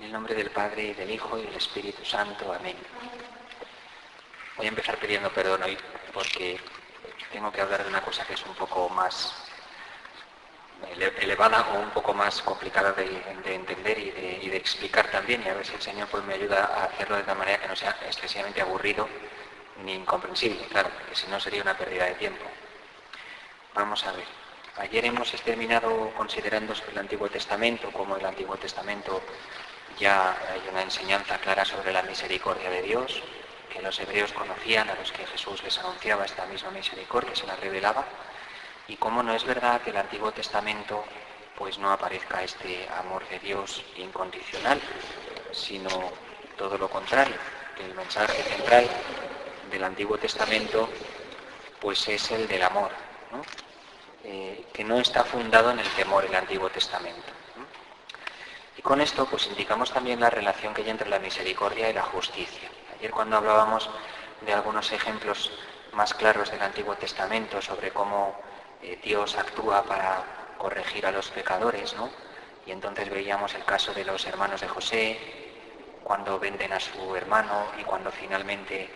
En el nombre del Padre, y del Hijo, y del Espíritu Santo. Amén. Voy a empezar pidiendo perdón hoy porque tengo que hablar de una cosa que es un poco más elevada o un poco más complicada de entender y de explicar también, y a ver si el Señor pues me ayuda a hacerlo de tal manera que no sea excesivamente aburrido ni incomprensible, claro, porque si no sería una pérdida de tiempo. Vamos a ver. Ayer hemos terminado considerando sobre el Antiguo Testamento, como el Antiguo Testamento ya hay una enseñanza clara sobre la misericordia de Dios, que los hebreos conocían, a los que Jesús les anunciaba esta misma misericordia, se la revelaba, y cómo no es verdad que el Antiguo Testamento pues no aparezca este amor de Dios incondicional, sino todo lo contrario, que el mensaje central del Antiguo Testamento pues es el del amor, ¿no? Que no está fundado en el temor el Antiguo Testamento. Y con esto pues indicamos también la relación que hay entre la misericordia y la justicia. Ayer cuando hablábamos de algunos ejemplos más claros del Antiguo Testamento sobre cómo Dios actúa para corregir a los pecadores, ¿no? Y entonces veíamos el caso de los hermanos de José, cuando venden a su hermano y cuando finalmente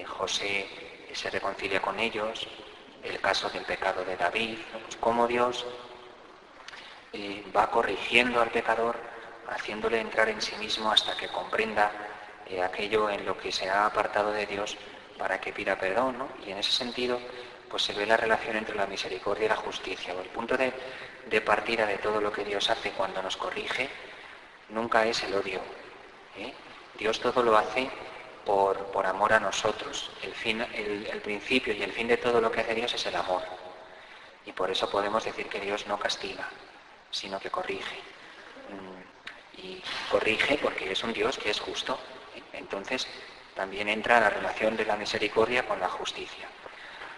José se reconcilia con ellos, el caso del pecado de David, ¿no? Pues cómo Dios va corrigiendo al pecador, haciéndole entrar en sí mismo hasta que comprenda aquello en lo que se ha apartado de Dios para que pida perdón, ¿no? Y en ese sentido, pues se ve la relación entre la misericordia y la justicia. El punto de partida de todo lo que Dios hace cuando nos corrige nunca es el odio, ¿eh? Dios todo lo hace por amor a nosotros. El principio y el fin de todo lo que hace Dios es el amor. Y por eso podemos decir que Dios no castiga, sino que corrige. Y corrige porque es un Dios que es justo. Entonces también entra la relación de la misericordia con la justicia.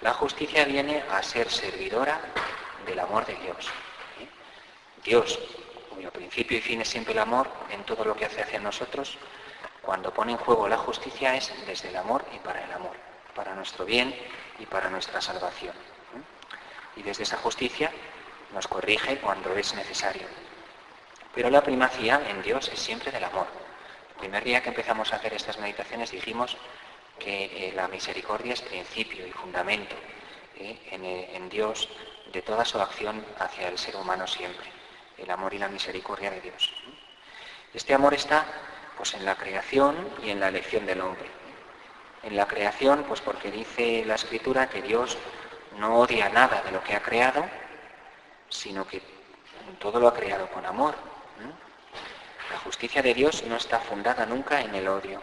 La justicia viene a ser servidora del amor de Dios. Dios, cuyo principio y fin es siempre el amor, en todo lo que hace hacia nosotros, cuando pone en juego la justicia es desde el amor y para el amor, para nuestro bien y para nuestra salvación. Y desde esa justicia nos corrige cuando es necesario. Pero la primacía en Dios es siempre del amor. El primer día que empezamos a hacer estas meditaciones dijimos que la misericordia es principio y fundamento en Dios de toda su acción hacia el ser humano siempre. El amor y la misericordia de Dios. Este amor está pues en la creación y en la elección del hombre. En la creación, pues porque dice la Escritura que Dios no odia nada de lo que ha creado, sino que todo lo ha creado con amor. La justicia de Dios no está fundada nunca en el odio.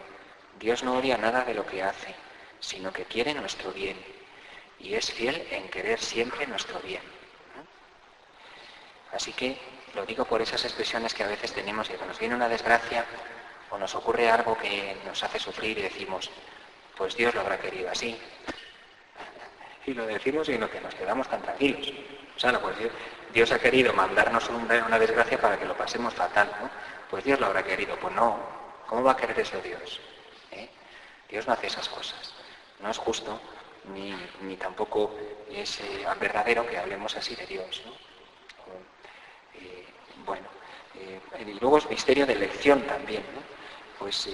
Dios no odia nada de lo que hace, sino que quiere nuestro bien. Y es fiel en querer siempre nuestro bien. Así que lo digo por esas expresiones que a veces tenemos, que cuando nos viene una desgracia o nos ocurre algo que nos hace sufrir y decimos, pues Dios lo habrá querido así. Y lo decimos y lo que nos quedamos tan tranquilos. O sea, pues Dios ha querido mandarnos una desgracia para que lo pasemos fatal, ¿no? Pues Dios lo habrá querido. Pues no. ¿Cómo va a querer eso Dios? Dios no hace esas cosas. No es justo, ni tampoco es verdadero que hablemos así de Dios, ¿no? Y luego es misterio de elección también, ¿no? Pues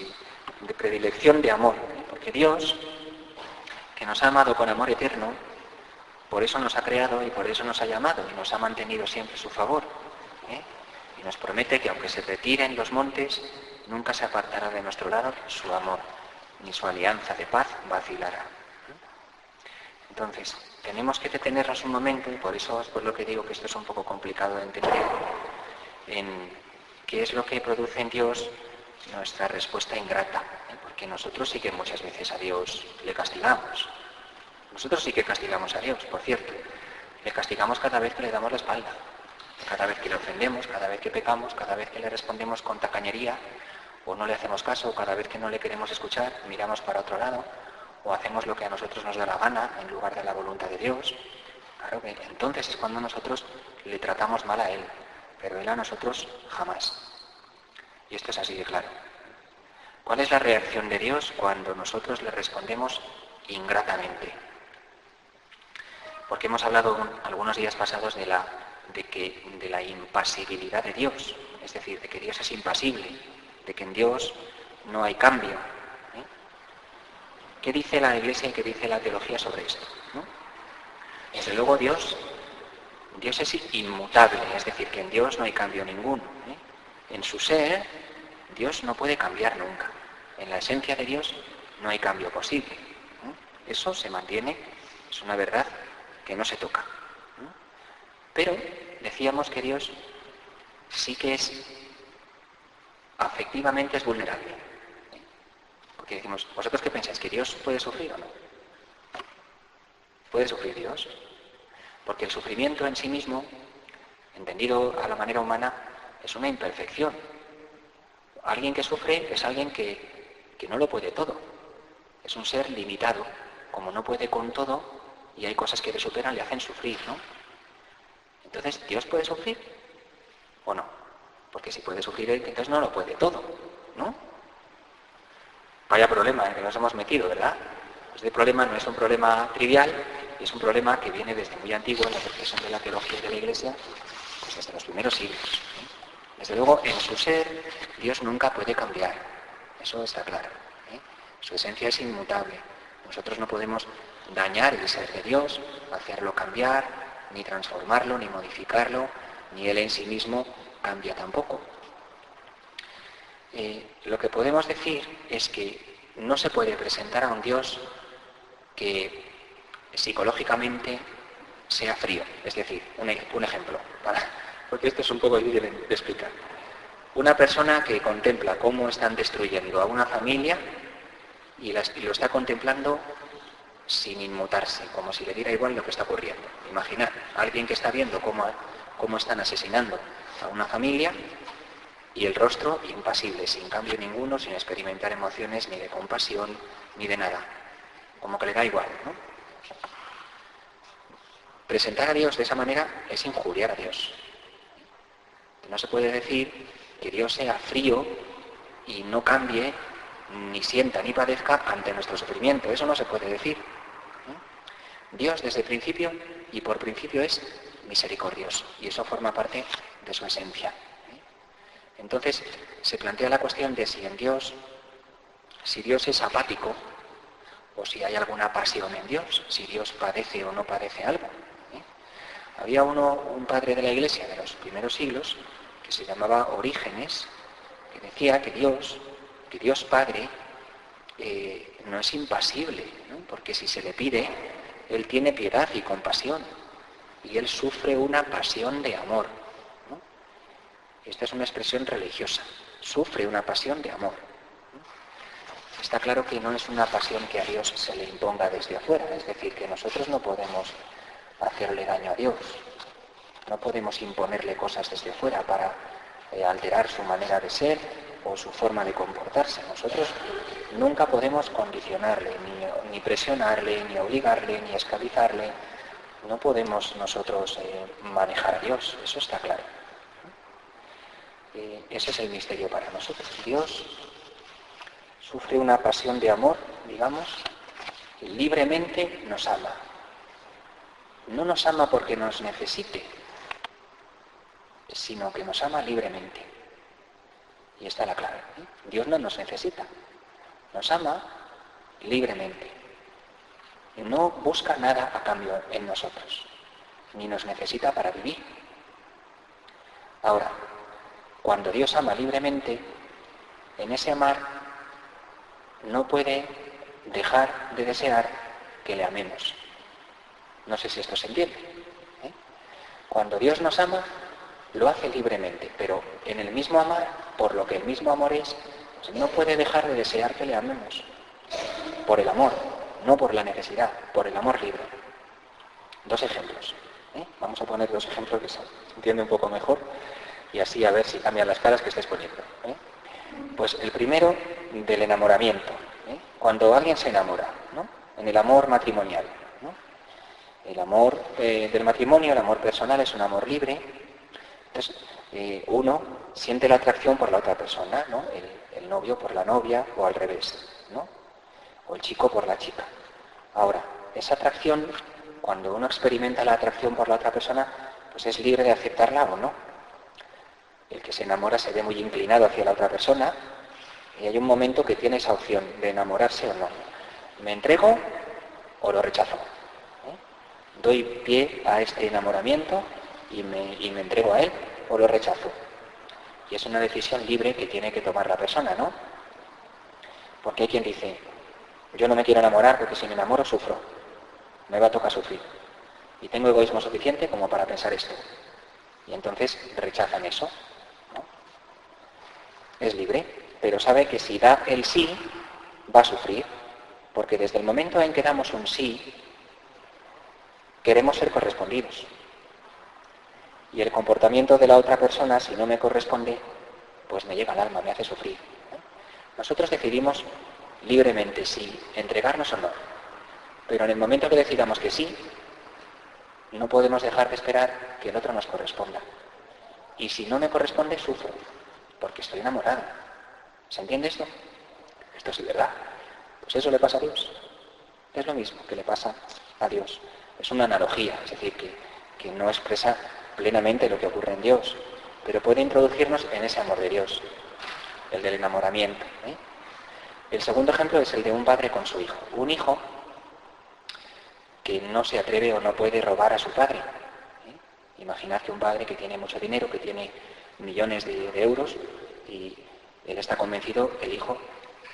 de predilección de amor, ¿eh? Porque Dios, que nos ha amado con amor eterno, por eso nos ha creado y por eso nos ha llamado y nos ha mantenido siempre su favor, ¿eh? Y nos promete que aunque se retire en los montes, nunca se apartará de nuestro lado su amor, ni su alianza de paz vacilará. Entonces, tenemos que detenernos un momento, y por eso es por lo que digo que esto es un poco complicado de entender, en qué es lo que produce en Dios nuestra respuesta ingrata, ¿eh? Porque nosotros sí que muchas veces a Dios le castigamos. Nosotros sí que castigamos a Dios, por cierto. Le castigamos cada vez que le damos la espalda, cada vez que le ofendemos, cada vez que pecamos, cada vez que le respondemos con tacañería, o no le hacemos caso, cada vez que no le queremos escuchar, miramos para otro lado, o hacemos lo que a nosotros nos da la gana en lugar de la voluntad de Dios. Claro que entonces es cuando nosotros le tratamos mal a Él, pero Él a nosotros jamás. Y esto es así de claro. ¿Cuál es la reacción de Dios cuando nosotros le respondemos ingratamente? Porque hemos hablado algunos días pasados de la impasibilidad de Dios, es decir, de que Dios es impasible. de que en Dios no hay cambio. ¿Qué dice la Iglesia y qué dice la teología sobre esto? Desde luego Dios es inmutable, es decir, que en Dios no hay cambio ninguno. En su ser, Dios no puede cambiar nunca. En la esencia de Dios no hay cambio posible. Eso se mantiene, es una verdad que no se toca. Pero decíamos que Dios sí que afectivamente es vulnerable. Porque decimos, ¿vosotros qué pensáis? ¿Que Dios puede sufrir o no? ¿Puede sufrir Dios? Porque el sufrimiento en sí mismo, entendido a la manera humana, es una imperfección. Alguien que sufre es alguien que no lo puede todo. Es un ser limitado. Como no puede con todo, y hay cosas que le superan, le hacen sufrir, ¿no? Entonces, ¿Dios puede sufrir o no? Porque si puede sufrir él, entonces no lo puede todo, ¿no? Vaya problema en que nos hemos metido, ¿verdad? Este problema no es un problema trivial, es un problema que viene desde muy antiguo en la reflexión de la teología de la Iglesia, pues desde los primeros siglos. Desde luego, en su ser, Dios nunca puede cambiar. Eso está claro. Su esencia es inmutable. Nosotros no podemos dañar el ser de Dios, hacerlo cambiar, ni transformarlo, ni modificarlo, ni Él en sí mismo cambia tampoco. Lo que podemos decir es que no se puede presentar a un Dios que psicológicamente sea frío. Es decir, un ejemplo, porque esto es un poco difícil de explicar. Una persona que contempla cómo están destruyendo a una familia y lo está contemplando sin inmutarse, como si le diera igual lo que está ocurriendo. Imaginad, alguien que está viendo cómo están asesinando a una familia y el rostro impasible, sin cambio ninguno, sin experimentar emociones ni de compasión ni de nada. Como que le da igual, ¿no? Presentar a Dios de esa manera es injuriar a Dios. No se puede decir que Dios sea frío y no cambie, ni sienta, ni padezca ante nuestro sufrimiento. Eso no se puede decir. Dios desde el principio y por principio es misericordioso y eso forma parte de su esencia. Entonces se plantea la cuestión de si Dios es apático o si hay alguna pasión en Dios, si Dios padece o no padece algo. Había un padre de la Iglesia de los primeros siglos que se llamaba Orígenes, que decía que Dios Padre no es impasible, ¿no? Porque si se le pide, Él tiene piedad y compasión y Él sufre una pasión de amor, ¿no? Esta es una expresión religiosa, sufre una pasión de amor. Está claro que no es una pasión que a Dios se le imponga desde afuera, es decir, que nosotros no podemos hacerle daño a Dios, no podemos imponerle cosas desde afuera para alterar su manera de ser o su forma de comportarse. Nosotros nunca podemos condicionarle, ni presionarle, ni obligarle, ni esclavizarle. No podemos nosotros manejar a Dios, eso está claro. Ese es el misterio para nosotros. Dios sufre una pasión de amor, digamos, y libremente nos ama. No nos ama porque nos necesite, sino que nos ama libremente. Y está la clave. Dios no nos necesita, nos ama libremente. Y no busca nada a cambio en nosotros, ni nos necesita para vivir. Ahora, cuando Dios ama libremente, en ese amar no puede dejar de desear que le amemos. No sé si esto se entiende. Cuando Dios nos ama, lo hace libremente, pero en el mismo amar, por lo que el mismo amor es, pues no puede dejar de desear que le amemos. Por el amor, no por la necesidad, por el amor libre. Dos ejemplos. Vamos a poner dos ejemplos que se entiende un poco mejor y así a ver si cambian las caras que estáis poniendo. Pues el primero, del enamoramiento. Cuando alguien se enamora, ¿no? En el amor matrimonial, ¿no? El amor del matrimonio, el amor personal, es un amor libre. Entonces, uno siente la atracción por la otra persona, ¿no? El novio por la novia o al revés, ¿no? O el chico por la chica. Ahora, esa atracción, cuando uno experimenta la atracción por la otra persona, pues es libre de aceptarla o no. El que se enamora se ve muy inclinado hacia la otra persona Y hay un momento que tiene esa opción de enamorarse o no. ¿Me entrego o lo rechazo? ¿Doy pie a este enamoramiento y me entrego a él o lo rechazo? Y es una decisión libre que tiene que tomar la persona, ¿no? Porque hay quien dice, yo no me quiero enamorar porque si me enamoro sufro, me va a tocar sufrir. Y tengo egoísmo suficiente como para pensar esto. Y entonces rechazan eso, ¿no? Es libre, pero sabe que si da el sí, va a sufrir. Porque desde el momento en que damos un sí, queremos ser correspondidos. Y el comportamiento de la otra persona, si no me corresponde, pues me llega al alma, me hace sufrir. Nosotros decidimos libremente si entregarnos o no. Pero en el momento que decidamos que sí, no podemos dejar de esperar que el otro nos corresponda. Y si no me corresponde, sufro, porque estoy enamorado. ¿Se entiende esto? Esto es verdad. Pues eso le pasa a Dios. Es lo mismo que le pasa a Dios. Es una analogía, es decir, que no expresa plenamente lo que ocurre en Dios, pero puede introducirnos en ese amor de Dios, el del enamoramiento. El segundo ejemplo es el de un padre con su hijo. Un hijo que no se atreve o no puede robar a su padre. Imaginad que un padre que tiene mucho dinero, que tiene millones de euros, y él está convencido, el hijo,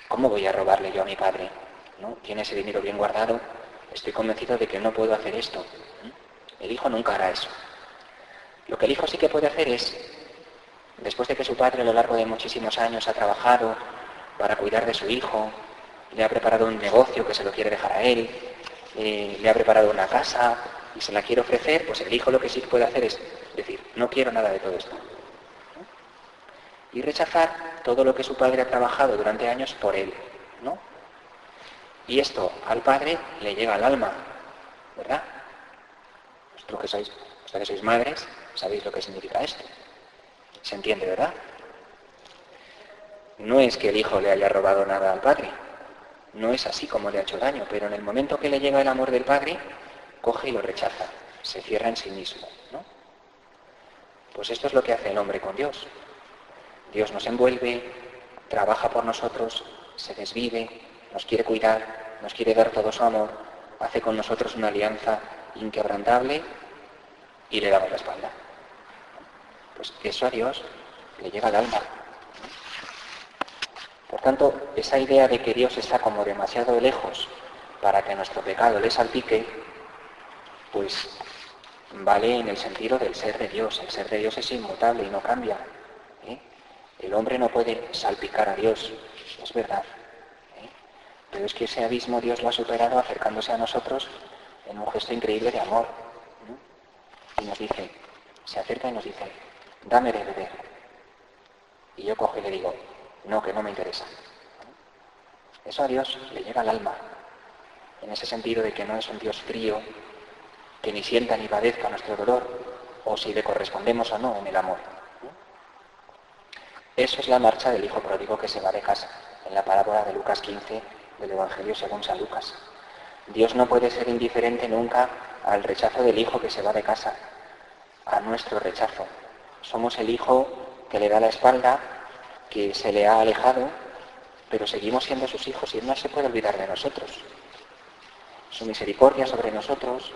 ¿cómo voy a robarle yo a mi padre? ¿No? Tiene ese dinero bien guardado, estoy convencido de que no puedo hacer esto. El hijo nunca hará eso. Lo que el hijo sí que puede hacer es, después de que su padre a lo largo de muchísimos años ha trabajado para cuidar de su hijo, le ha preparado un negocio que se lo quiere dejar a él, le ha preparado una casa y se la quiere ofrecer, pues el hijo lo que sí puede hacer es decir, no quiero nada de todo esto. Y rechazar todo lo que su padre ha trabajado durante años por él, ¿no? Y esto al padre le llega al alma, ¿verdad? Vosotros que sois madres, sabéis lo que significa esto. ¿Se entiende, verdad? No es que el hijo le haya robado nada al padre, no es así como le ha hecho daño, pero en el momento que le llega el amor del padre, coge y lo rechaza, se cierra en sí mismo, ¿no? Pues esto es lo que hace el hombre con Dios. Dios nos envuelve, trabaja por nosotros, se desvive, nos quiere cuidar, nos quiere dar todo su amor, hace con nosotros una alianza inquebrantable y le damos la espalda. Pues eso a Dios le llega al alma. Por tanto, esa idea de que Dios está como demasiado lejos para que nuestro pecado le salpique, pues vale en el sentido del ser de Dios. El ser de Dios es inmutable y no cambia. El hombre no puede salpicar a Dios, es verdad. Pero es que ese abismo Dios lo ha superado acercándose a nosotros en un gesto increíble de amor. Y nos dice, se acerca y nos dice, dame de beber. Y yo cojo y le digo, no, que no me interesa. Eso a Dios le llega al alma, en ese sentido de que no es un Dios frío, que ni sienta ni padezca nuestro dolor, o si le correspondemos o no en el amor. Eso es la marcha del hijo pródigo que se va de casa, en la parábola de Lucas 15 del Evangelio según San Lucas. Dios no puede ser indiferente nunca al rechazo del hijo que se va de casa, a nuestro rechazo. Somos el hijo que le da la espalda, que se le ha alejado, pero seguimos siendo sus hijos y Él no se puede olvidar de nosotros. Su misericordia sobre nosotros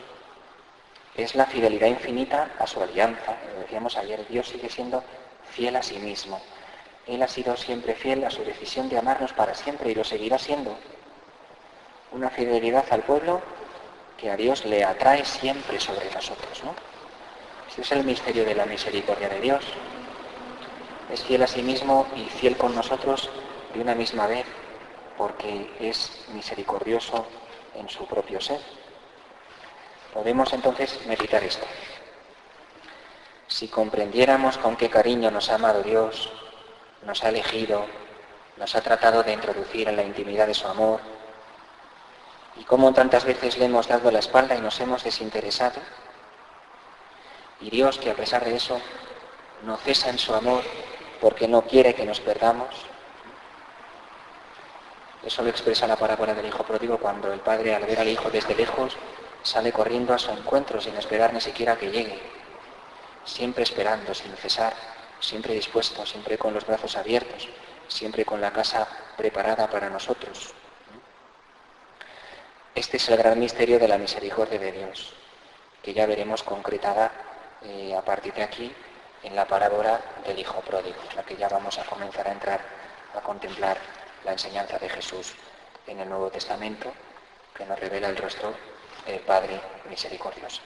es la fidelidad infinita a su alianza. Lo decíamos ayer, Dios sigue siendo fiel a sí mismo. Él ha sido siempre fiel a su decisión de amarnos para siempre y lo seguirá siendo. Una fidelidad al pueblo que a Dios le atrae siempre sobre nosotros, ¿no? Este es el misterio de la misericordia de Dios. Es fiel a sí mismo y fiel con nosotros de una misma vez, porque es misericordioso en su propio ser. Podemos entonces meditar esto. Si comprendiéramos con qué cariño nos ha amado Dios, nos ha elegido, nos ha tratado de introducir en la intimidad de su amor, y cómo tantas veces le hemos dado la espalda y nos hemos desinteresado, y Dios, que a pesar de eso no cesa en su amor porque no quiere que nos perdamos. Eso lo expresa la parábola del hijo pródigo cuando el padre, al ver al hijo desde lejos, sale corriendo a su encuentro sin esperar ni siquiera que llegue, siempre esperando, sin cesar, siempre dispuesto, siempre con los brazos abiertos, siempre con la casa preparada para nosotros. Este es el gran misterio de la misericordia de Dios, que ya veremos concretada a partir de aquí en la parábola del Hijo Pródigo, en la que ya vamos a comenzar a entrar a contemplar la enseñanza de Jesús en el Nuevo Testamento, que nos revela el rostro del Padre misericordioso.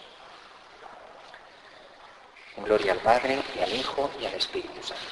Gloria al Padre, y al Hijo, y al Espíritu Santo.